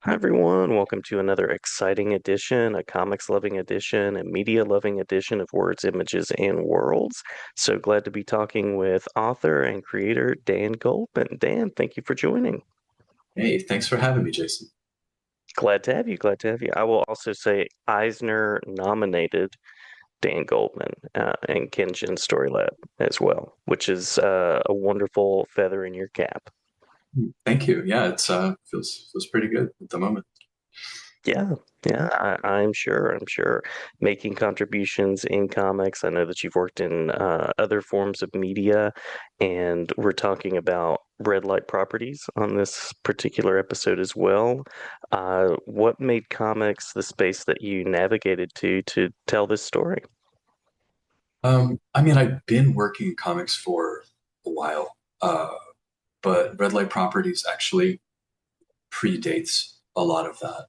Hi, everyone. Welcome to another exciting edition, a comics loving edition, a media loving edition of Words, Images, and Worlds. So glad to be talking with author and creator Dan Goldman. Dan, thank you for joining. Hey, thanks for having me, Jason. Glad to have you. Glad to have you. I will also say Eisner nominated Dan Goldman and Kinjin Storylab as well, which is a wonderful feather in your cap. Thank you. Yeah, it's feels pretty good at the moment. Yeah, yeah, I'm sure. I'm sure making contributions in comics. I know that you've worked in other forms of media, and we're talking about red light properties on this particular episode as well. What made comics the space that you navigated to tell this story? I mean, I've been working in comics for a while, but Red Light Properties actually predates a lot of that.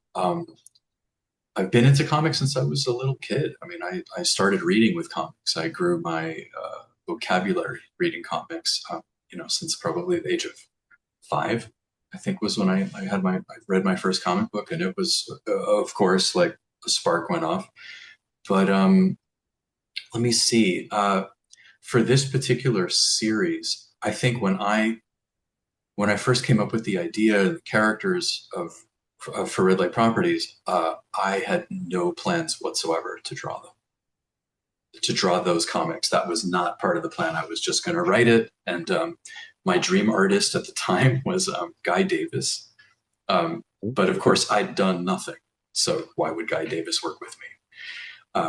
I've been into comics since I was a little kid. I mean, I started reading with comics. I grew my vocabulary reading comics, since probably the age of 5. I think was when I read my first comic book, and it was, of course, like a spark went off. But let me see. For this particular series, I think when I first came up with the idea and the characters of for Red Light Properties, I had no plans whatsoever to draw them, to draw those comics. That was not part of the plan. I was just going to write it, and my dream artist at the time was Guy Davis. But of course, I'd done nothing, so why would Guy Davis work with me?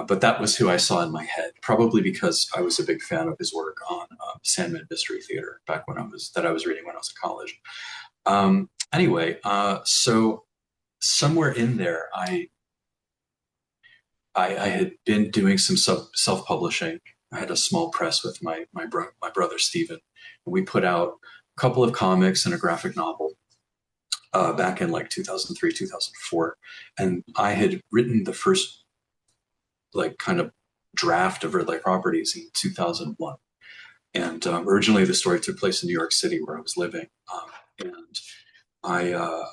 But that was who I saw in my head, probably because I was a big fan of his work on Sandman Mystery Theater back when I was reading when I was in college. Anyway, so somewhere in there, I had been doing some self publishing. I had a small press with my brother Stephen, and we put out a couple of comics and a graphic novel back in like 2003, 2004, and I had written the first like kind of draft of Red Light Properties in 2001. And originally, the story took place in New York City, where I was living. And I, uh,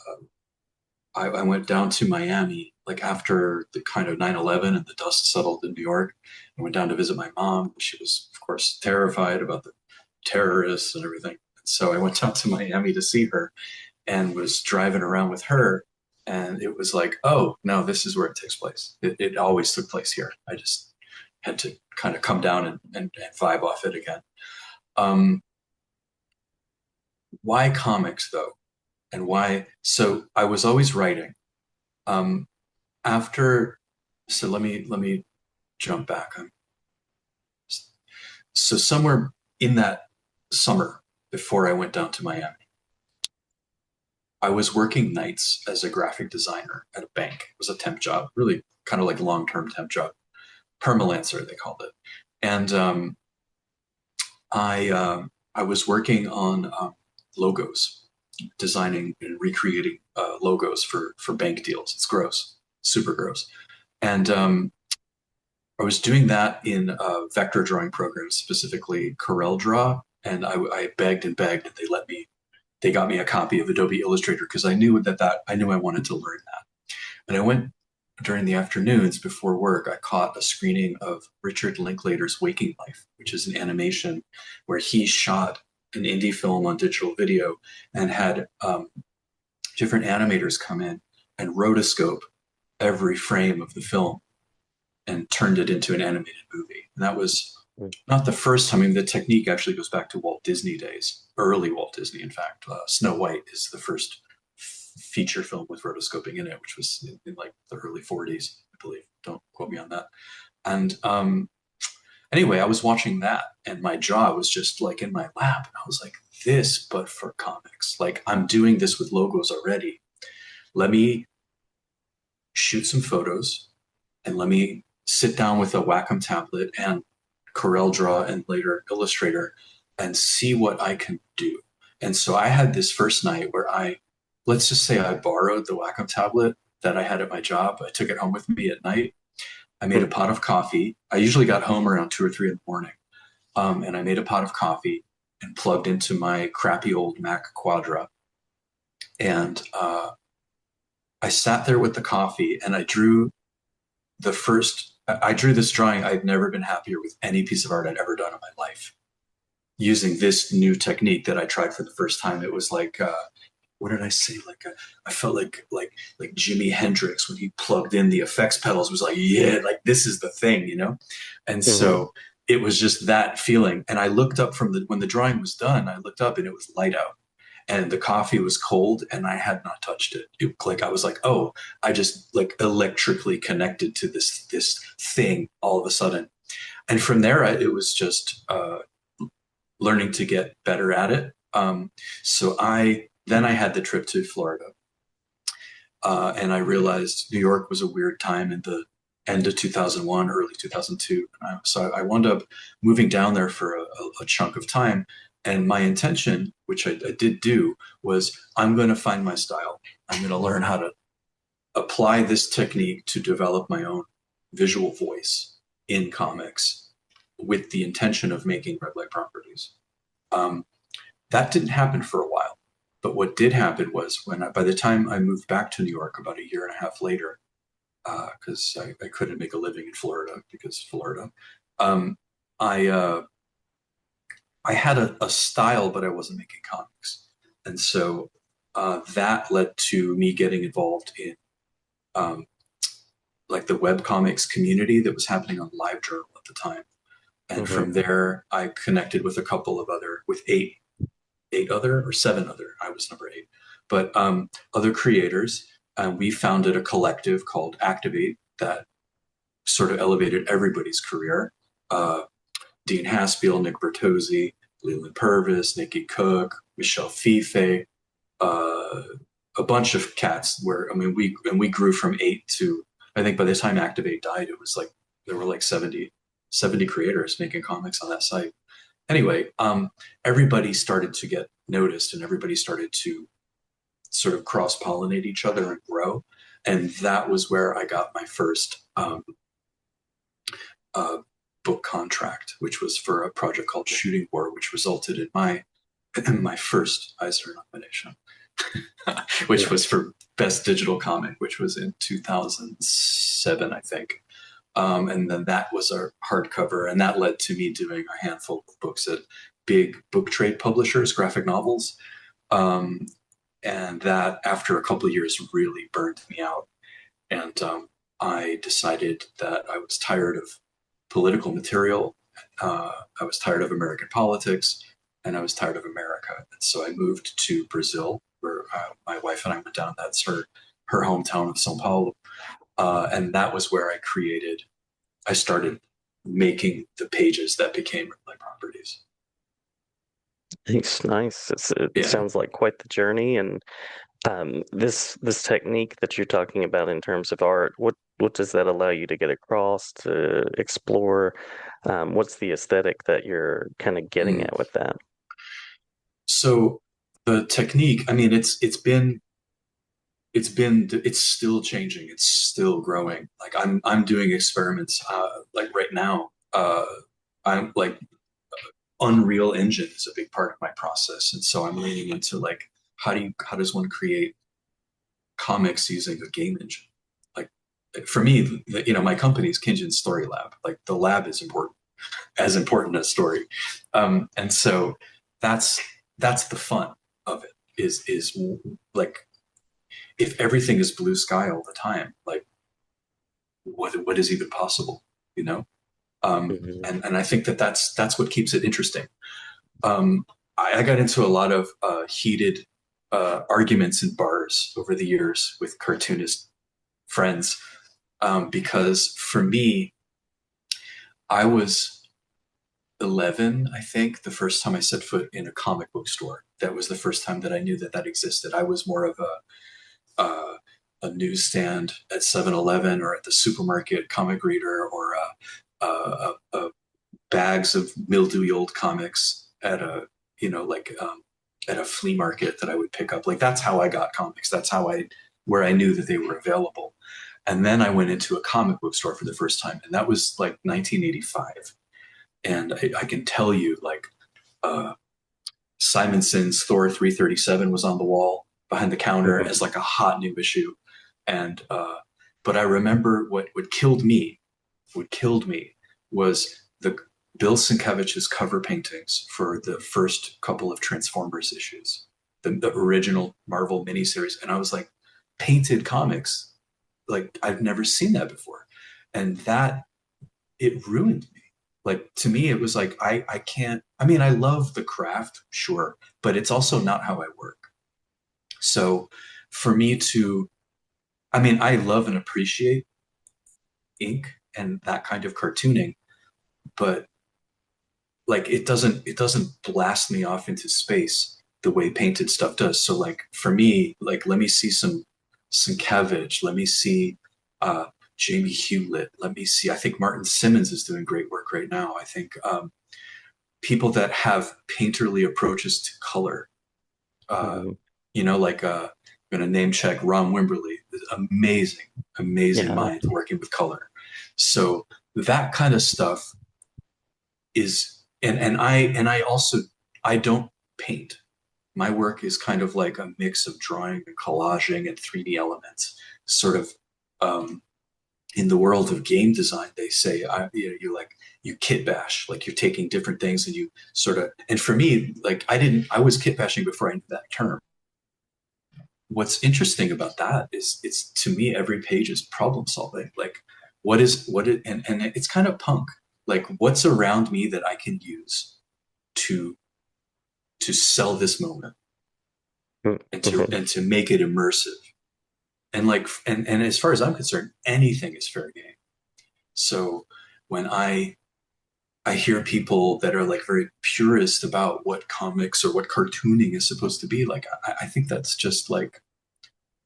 I went down to Miami like after the kind of 9/11 and the dust settled in New York. I went down to visit my mom. She was, of course, terrified about the terrorists and everything. And so I went down to Miami to see her and was driving around with her. And it was like, oh, no, this is where it takes place. It always took place here. I just had to kind of come down and vibe off it again. Um, why comics though? And why? So I was always writing. Um, after, so let me jump back. So somewhere in that summer before I went down to Miami, I was working nights as a graphic designer at a bank. It was a temp job, really kind of like long-term temp job, permalancer they called it. And I was working on logos, designing and recreating logos for bank deals. It's gross, super gross. And I was doing that in a vector drawing program, specifically Corel Draw. And I begged and begged, and they let me. They got me a copy of Adobe Illustrator because I knew I wanted to learn that. And I went during the afternoons before work. I caught a screening of Richard Linklater's Waking Life, which is an animation where he shot an indie film on digital video and had different animators come in and rotoscope every frame of the film and turned it into an animated movie. And that was not the first time. I mean, the technique actually goes back to Walt Disney days, early Walt Disney, in fact. Snow White is the first feature film with rotoscoping in it, which was in like the early 40s, I believe. Don't quote me on that. And anyway, I was watching that, and my jaw was just like in my lap. And I was like, this, but for comics. Like, I'm doing this with logos already. Let me shoot some photos and let me sit down with a Wacom tablet and Corel Draw and later Illustrator and see what I can do. And so I had this first night where let's just say I borrowed the Wacom tablet that I had at my job. I took it home with me at night. I made a pot of coffee. I usually got home around 2 or 3 in the morning. And I made a pot of coffee and plugged into my crappy old Mac Quadra and I sat there with the coffee and I drew this drawing. I'd never been happier with any piece of art I'd ever done in my life using this new technique that I tried for the first time. It was like, what did I say? I felt like Jimi Hendrix when he plugged in the effects pedals was like, yeah, like this is the thing, you know? And Hmm. so it was just that feeling. And I looked up when the drawing was done, I looked up and it was light out and the coffee was cold and I had not touched it. Like I was like, oh, I just like electrically connected to this thing all of a sudden. And from there, it was just learning to get better at it. So I had the trip to Florida, and I realized New York was a weird time in the end of 2001, early 2002. So I wound up moving down there for a chunk of time. And my intention, which I did do, was I'm going to find my style. I'm going to learn how to apply this technique to develop my own visual voice in comics with the intention of making red light properties. Um, that didn't happen for a while. But what did happen was by the time I moved back to New York about a year and a half later, because I couldn't make a living in Florida because Florida, um, I I had a style, but I wasn't making comics, and so that led to me getting involved in um, like the web comics community that was happening on LiveJournal at the time. And Hmm. from there, I connected with a couple of with eight other or seven other, I was number eight, but other creators. We founded a collective called Activate that sort of elevated everybody's career. Uh, Dean Haspiel, Nick Bertozzi, Leland Purvis, Nikki Cook, Michelle Fife, uh, a bunch of cats. Where I mean, we grew from eight to I think by the time Activate died, it was like there were like 70 creators making comics on that site. Anyway, everybody started to get noticed and everybody started to sort of cross pollinate each other and grow. And that was where I got my first uh, book contract, which was for a project called Shooting War, which resulted in my first Eisner nomination, which was Nice. for Best Digital Comic, which was in 2007, I think. And then that was our hardcover, and that led to me doing a handful of books at big book trade publishers, graphic novels. Um, and that, after a couple of years, really burned me out. And I decided that I was tired of political material. I was tired of American politics, and I was tired of America. And so I moved to Brazil, where my wife and I went down. That's her hometown of São Paulo, and that was where I started making the pages that became my properties. It's nice. It Yeah. sounds like quite the journey. And this technique that you're talking about in terms of art, what does that allow you to get across, to explore? What's the aesthetic that you're kind of getting Mm. at with that? So the technique, I mean, it's still changing. It's still growing. Like I'm doing experiments like right now. I'm like Unreal Engine is a big part of my process, and so I'm leaning into like how does one create comics using a game engine? Like for me, my company is Kinjin Storylab. Like the lab is important as story, and so that's that's the fun of it. Is like if everything is blue sky all the time, like what is even possible, you know? Hmm. And I think that's what keeps it interesting. I got into a lot of heated arguments in bars over the years with cartoonist friends because for me, I was 11, I think, the first time I set foot in a comic book store. That was the first time that I knew that existed. I was more of a newsstand at 7-Eleven or at the supermarket comic reader or bags of mildewy old comics at at a flea market that I would pick up. Like that's how I got comics. That's how I where I knew that they were available. And then I went into a comic book store for the first time, and that was like 1985. And I can tell you, like uh, Simonson's Thor 337 was on the wall behind the counter Hmm. as like a hot new issue. And but I remember what killed me was the Bill Sienkiewicz's cover paintings for the first couple of Transformers issues, the original Marvel miniseries, and I was like, painted comics, like I've never seen that before, and that it ruined me. Like to me, it was like I can't. I mean, I love the craft, sure, but it's also not how I work. So for me to, I mean, I love and appreciate ink and that kind of cartooning, but like it doesn't blast me off into space the way painted stuff does. So like for me, like let me see some Cabbage, let me see uh Jamie Hewlett, let me see. I think Martin Simmons is doing great work right now. I think people that have painterly approaches to color, uh Mhm. like I'm gonna name check Ron Wimberly, amazing, amazing Yeah. mind working with color. So that kind of stuff is, and I also, I don't paint. My work is kind of like a mix of drawing and collaging and 3D elements. Sort of in the world of game design, they say you like you kit bash, like you're taking different things and you sort of. And for me, like I was kit bashing before I knew that term. What's interesting about that is it's, to me, every page is problem solving. Like and it's kind of punk. Like what's around me that I can use to sell this moment and Mhm. to make it immersive. And like and as far as I'm concerned, anything is fair game. So when I hear people that are like very purist about what comics or what cartooning is supposed to be like, I think that's just like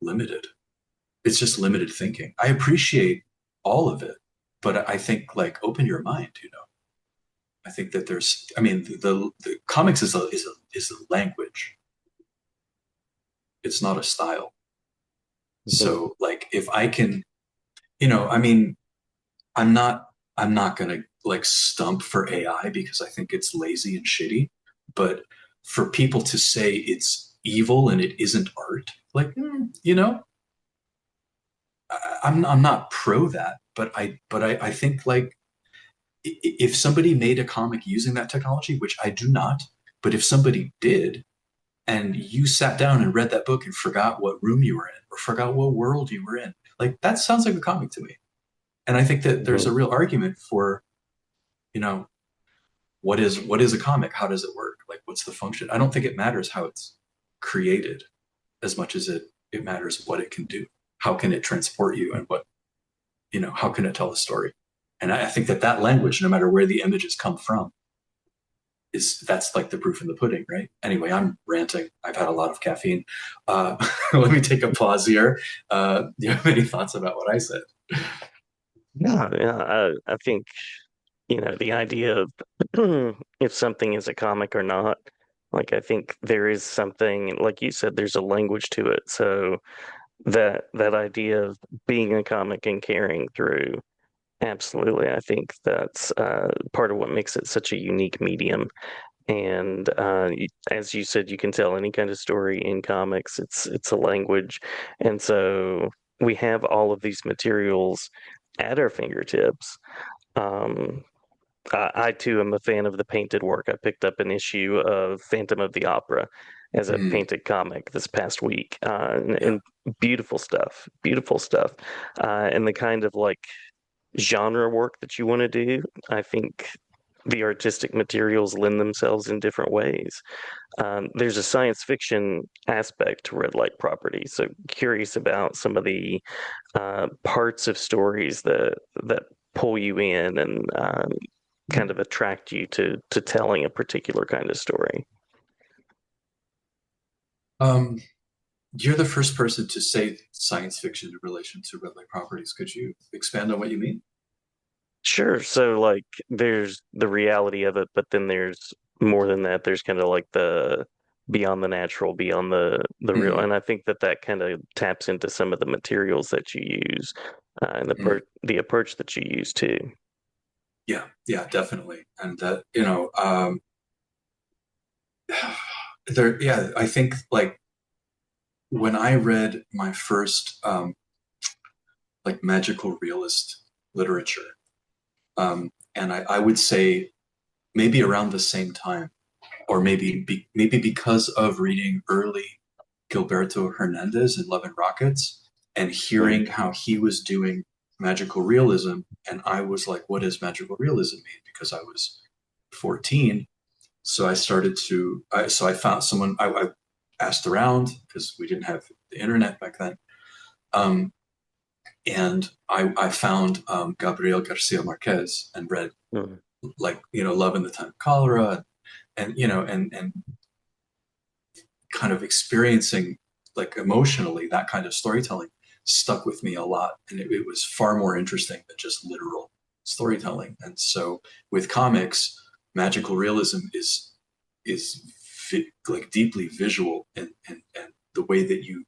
limited. It's just limited thinking. I appreciate all of it, but I think like open your mind. I think that there's. I mean, the comics is a language. It's not a style. Mhm. So like if I can, I mean, I'm not I'm not gonna like stump for AI because I think it's lazy and shitty. But for people to say it's evil and it isn't art, like I'm not pro that, but I think like if somebody made a comic using that technology, which I do not, but if somebody did, and you sat down and read that book and forgot what room you were in or forgot what world you were in, like that sounds like a comic to me. And I think that there's Mhm. a real argument for, you know, what is a comic? How does it work? Like what's the function? I don't think it matters how it's created as much as it matters what it can do. How can it transport you, and how can it tell a story? And I think that language, no matter where the images come from, that's like the proof in the pudding, right? Anyway, I'm ranting. I've had a lot of caffeine. Let me take a pause here. Do you have any thoughts about what I said? Yeah, I think, the idea of if something is a comic or not, like I think there is something, like you said, there's a language to it. So that idea of being a comic and carrying through, absolutely, I think that's part of what makes it such a unique medium. And as you said, you can tell any kind of story in comics. It's a language, and so we have all of these materials at our fingertips. Um, I too am a fan of the painted work. I picked up an issue of Phantom of the Opera as a Mm, painted comic this past week, yeah. and beautiful stuff, beautiful stuff, and the kind of like genre work that you want to do. I think the artistic materials lend themselves in different ways. There's a science fiction aspect to red light property, so curious about some of the parts of stories that pull you in and kind of attract you to telling a particular kind of story. Um, you're the first person to say science fiction in relation to red light properties. Could you expand on what you mean? Sure. So like there's the reality of it, but then there's more than that. There's kind of like the beyond the natural, beyond the real. Mm, And I think that kind of taps into some of the materials that you use and mm. the approach that you use too. Yeah, yeah, definitely. And that, yeah, I think like when I read my first like magical realist literature. And I would say maybe around the same time, or maybe because of reading early Gilberto Hernandez and Love and Rockets and Mm. hearing how he was doing magical realism, and I was like, what does magical realism mean? Because I was 14, so I started to. So I found someone. I asked around because we didn't have the internet back then, um, and I found Gabriel Garcia Marquez and read Mm. like Love in the Time of Cholera, and and kind of experiencing like emotionally that kind of storytelling stuck with me a lot, and it was far more interesting than just literal storytelling. And so with comics, magical realism is like deeply visual, and the way that you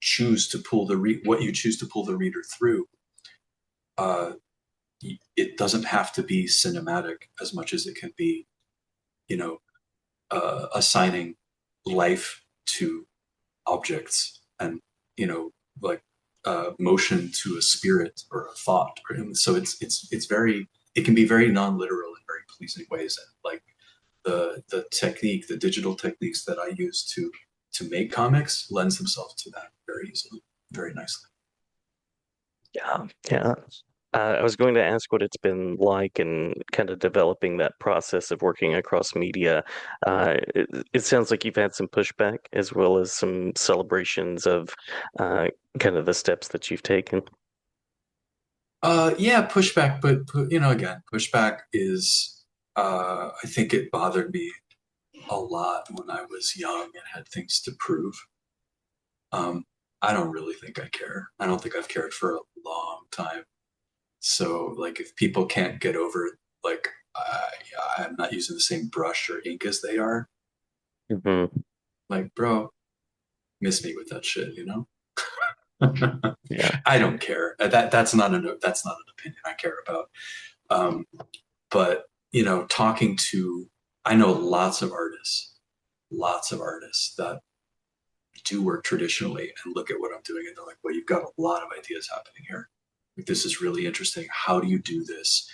choose to pull what you choose to pull the reader through, uh, it doesn't have to be cinematic as much as it can be, you know, assigning life to objects, and like motion to a spirit or a thought. And so it's very, it can be very non-literal in very pleasing ways, and like the digital techniques that I use to make comics lends themselves to that very easily, very nicely. Yeah, yeah. I was going to ask what it's been like and kind of developing that process of working across media. It sounds like you've had some pushback as well as some celebrations of uh, kind of the steps that you've taken. Yeah, pushback, but again, pushback is, I think it bothered me a lot when I was young and had things to prove. Um, I don't really think I care. I don't think I've cared for a long time. So, like, if people can't get over, like, I'm not using the same brush or ink as they are, Hmm. like, bro, miss me with that shit, you know? Yeah. I don't care. That's not an opinion I care about. Um, but talking to, I know lots of artists that do work traditionally and look at what I'm doing, and they're like, well, you've got a lot of ideas happening here. Like, this is really interesting. How do you do this?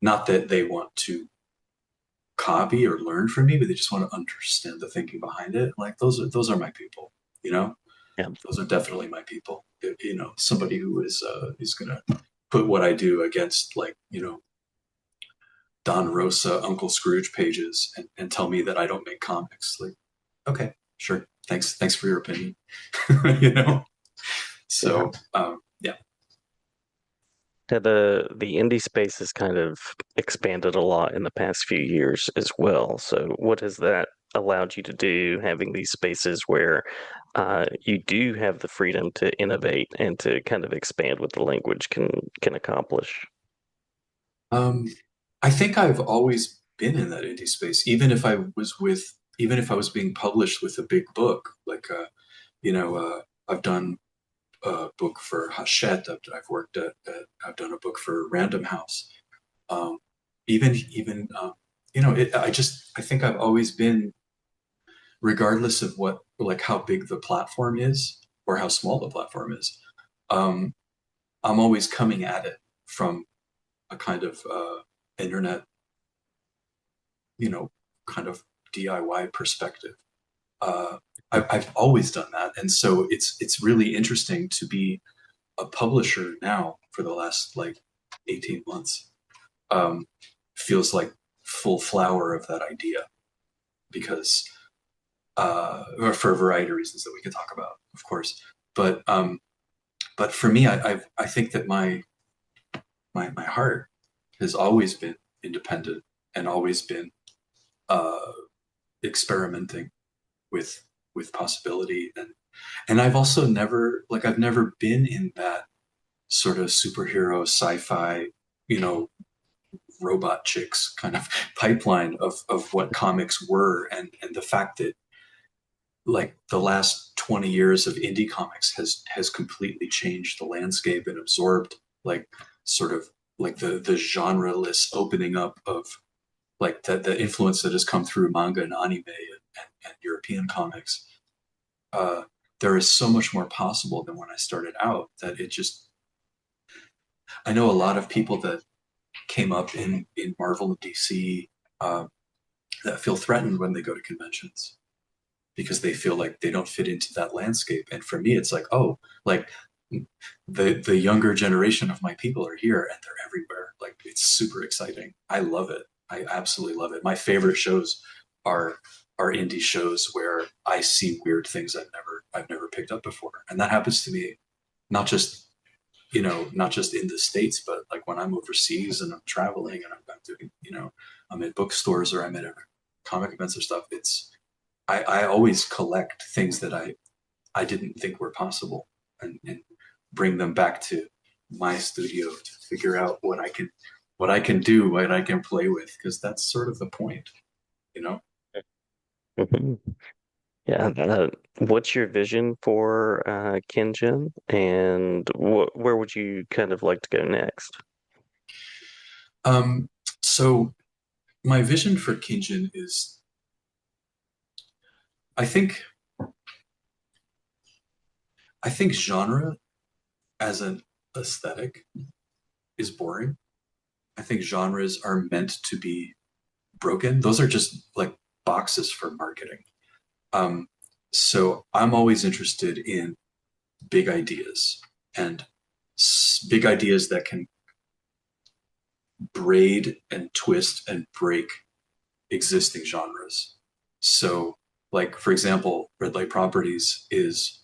Not that they want to copy or learn from me, but they just want to understand the thinking behind it. Like, those are my people, you know? Yeah. Those are definitely my people. Somebody who is gonna put what I do against, like, Don Rosa, Uncle Scrooge pages, and tell me that I don't make comics. Like, okay, sure. Thanks for your opinion. you know? Yeah. So yeah. Now, the indie space has kind of expanded a lot in the past few years as well. So, what has that allowed you to do, having these spaces where you do have the freedom to innovate and to kind of expand what the language can accomplish? Um, I think I've always been in that indie space, even if I was being published with a big book. Like, I've done a book for Hachette. I've worked I've done a book for Random House. Um, even I think I've always been, regardless of what, like, how big the platform is or how small the platform is. Um, I'm always coming at it from a kind of internet, you know, kind of DIY perspective. Uh, I've always done that, and so it's really interesting to be a publisher now for the last like 18 months. Um, Feels like full flower of that idea, because or for a variety of reasons that we could talk about, of course. But for me, I think that my heart has always been independent and always been uh, experimenting with possibility, and I've never been in that sort of superhero sci-fi, you know, robot chicks kind of pipeline of what comics were, and the fact that like the last 20 years of indie comics has completely changed the landscape and absorbed, like, sort of like the genre-less opening up of, like, the influence that has come through manga and anime and European comics. uh, there is so much more possible than when I started out, that it just, I know a lot of people that came up in Marvel and DC that feel threatened when they go to conventions because they feel like they don't fit into that landscape. And for me, it's like, oh, like the younger generation of my people are here and they're everywhere. Like it's super exciting. I love it. I absolutely love it. My favorite shows are are indie shows where I see weird things I've never picked up before. And that happens to me not just not just in the States, but like when I'm overseas and I'm traveling and I'm doing, I'm at bookstores or I'm at comic events or stuff. I always collect things that I didn't think were possible and bring them back to my studio to figure out what I can do, what I can play with, because that's sort of the point, you know? Mhm. Yeah. What's your vision for Kinjin, and where would you kind of like to go next? Um, so my vision for Kinjin is I think I think genre as an aesthetic is boring. I think genres are meant to be broken. Those are just like boxes for marketing. Um, so I'm always interested in big ideas and big ideas that can braid and twist and break existing genres. So, like for example, Red Light Properties is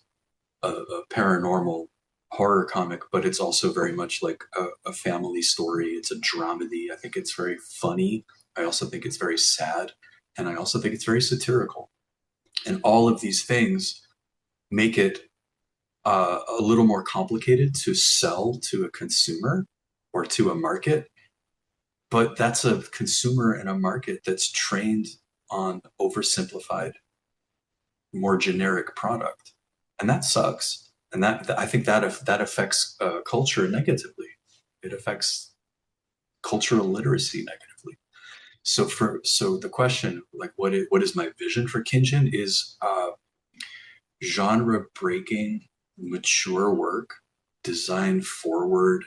a paranormal horror comic, but it's also very much like a family story. It's a dramedy. I think it's very funny. I also think it's very sad, and I also think it's very satirical. And all of these things make it a little more complicated to sell to a consumer or to a market. But that's a consumer and a market that's trained on oversimplified, more generic product, and that sucks. And I think that affects culture negatively. It affects cultural literacy negatively. So the question, like, what is my vision for Kinjin is genre breaking, mature work, design forward,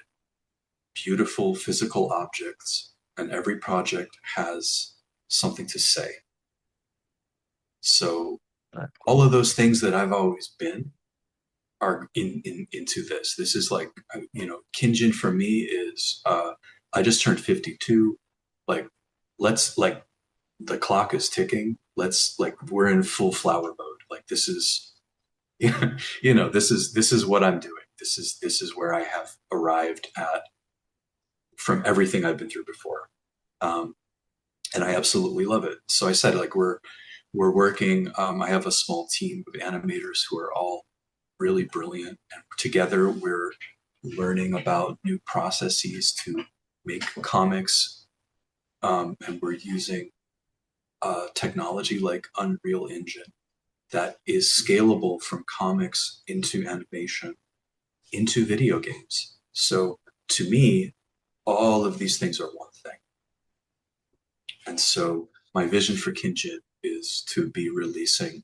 beautiful physical objects, and every project has something to say. So all of those things that I've always been are into this. This is like Kinjin for me is I just turned 52. Like let's like the clock is ticking. Let's like we're in full flower mode. Like this is this is what I'm doing. This is where I have arrived at from everything I've been through before. Um, and I absolutely love it. So I said like we're working. I have a small team of animators who are all really brilliant, and together we're learning about new processes to make comics, and we're using technology like Unreal Engine that is scalable from comics into animation into video games. So to me, all of these things are one thing. And so my vision for Kinjin is to be releasing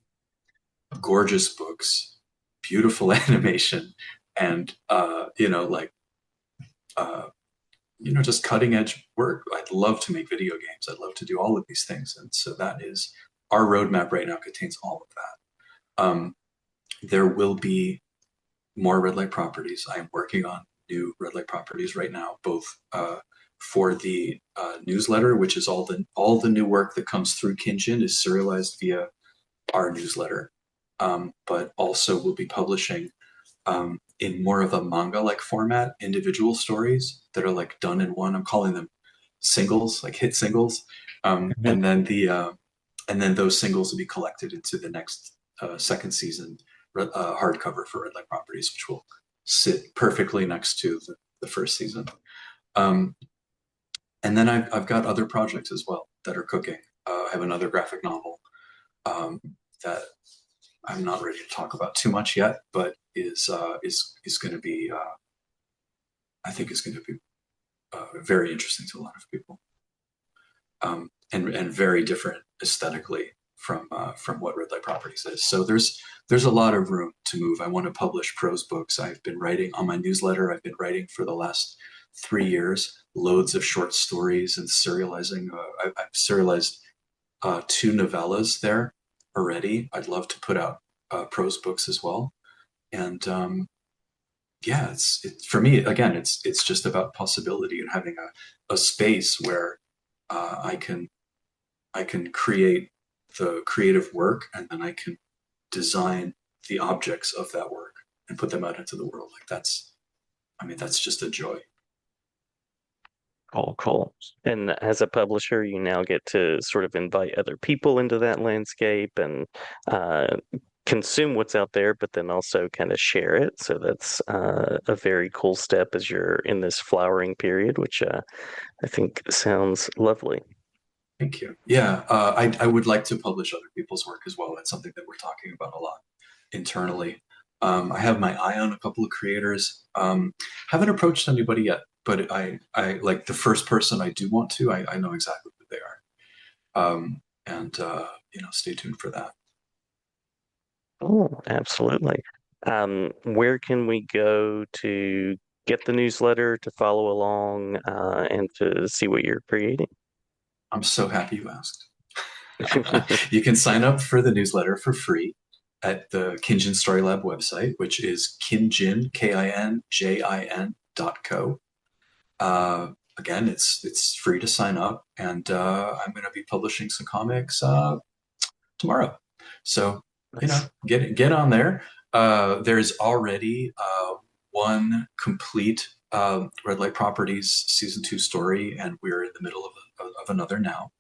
gorgeous books, beautiful animation, and uh, just cutting edge work. I'd love to make video games. I'd love to do all of these things, and so that is our roadmap right now contains all of that. There will be more red light properties. I am working on new red light properties right now, both for the newsletter, which is all the new work that comes through Kinjin is serialized via our newsletter, but also we'll be publishing in more of a manga-like format, individual stories that are like done in one. I'm calling them singles, like hit singles, Mhm. and then those singles will be collected into the next second season hardcover for Red Light Properties, which will sit perfectly next to the first season. Um, and then I've got other projects as well that are cooking. I have another graphic novel um, that I'm not ready to talk about too much yet, but is going to be I think is going to be very interesting to a lot of people, and very different aesthetically from what Red Light Properties is. So there's a lot of room to move. I want to publish prose books. I've been writing on my newsletter. I've been writing for the last 3 years, loads of short stories and serializing. I've serialized two novellas there already. I'd love to put out prose books as well. And yeah, for me again. It's just about possibility and having a space where I can create the creative work, and then I can design the objects of that work and put them out into the world. Like that's just a joy. Cool, cool. And as a publisher, you now get to sort of invite other people into that landscape and uh, consume what's out there, but then also kind of share it. So that's a very cool step as you're in this flowering period, which I think sounds lovely. Thank you. Yeah, I would like to publish other people's work as well. That's something that we're talking about a lot internally. I have my eye on a couple of creators. Haven't approached anybody yet, but I like the first person I do want to. I know exactly who they are. And stay tuned for that. Oh, absolutely. Where can we go to get the newsletter, to follow along, and to see what you're creating? I'm so happy you asked. You can sign up for the newsletter for free at the Kinjin Storylab website, which is Kinjin, KINJIN.co. Again, it's free to sign up, and I'm going to be publishing some comics tomorrow. So Nice. get on there. There's already one complete Red Light Properties season 2 story, and we're in the middle of another now.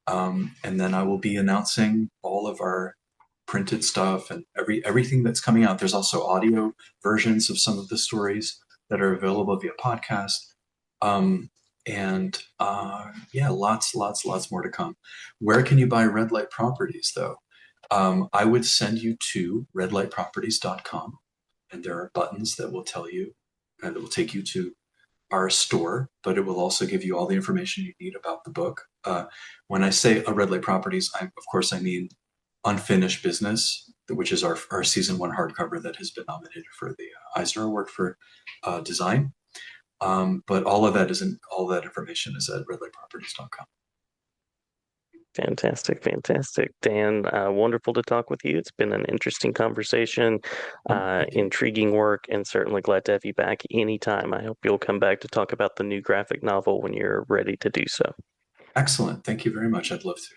And then I will be announcing all of our printed stuff and everything that's coming out. There's also audio versions of some of the stories that are available via podcast. And yeah, lots more to come. Where can you buy Red Light Properties though? I would send you to redlightproperties.com, and there are buttons that will tell you and that will take you to our store, but it will also give you all the information you need about the book. When I say a Red Light Properties, of course I mean Unfinished Business, which is our season 1 hardcover that has been nominated for the Eisner Award for design. But all that information is at redlightproperties.com. Fantastic, fantastic. Dan, wonderful to talk with you. It's been an interesting conversation, Thank you. intriguing work, and certainly glad to have you back anytime. I hope you'll come back to talk about the new graphic novel when you're ready to do so. Excellent. Thank you very much. I'd love to.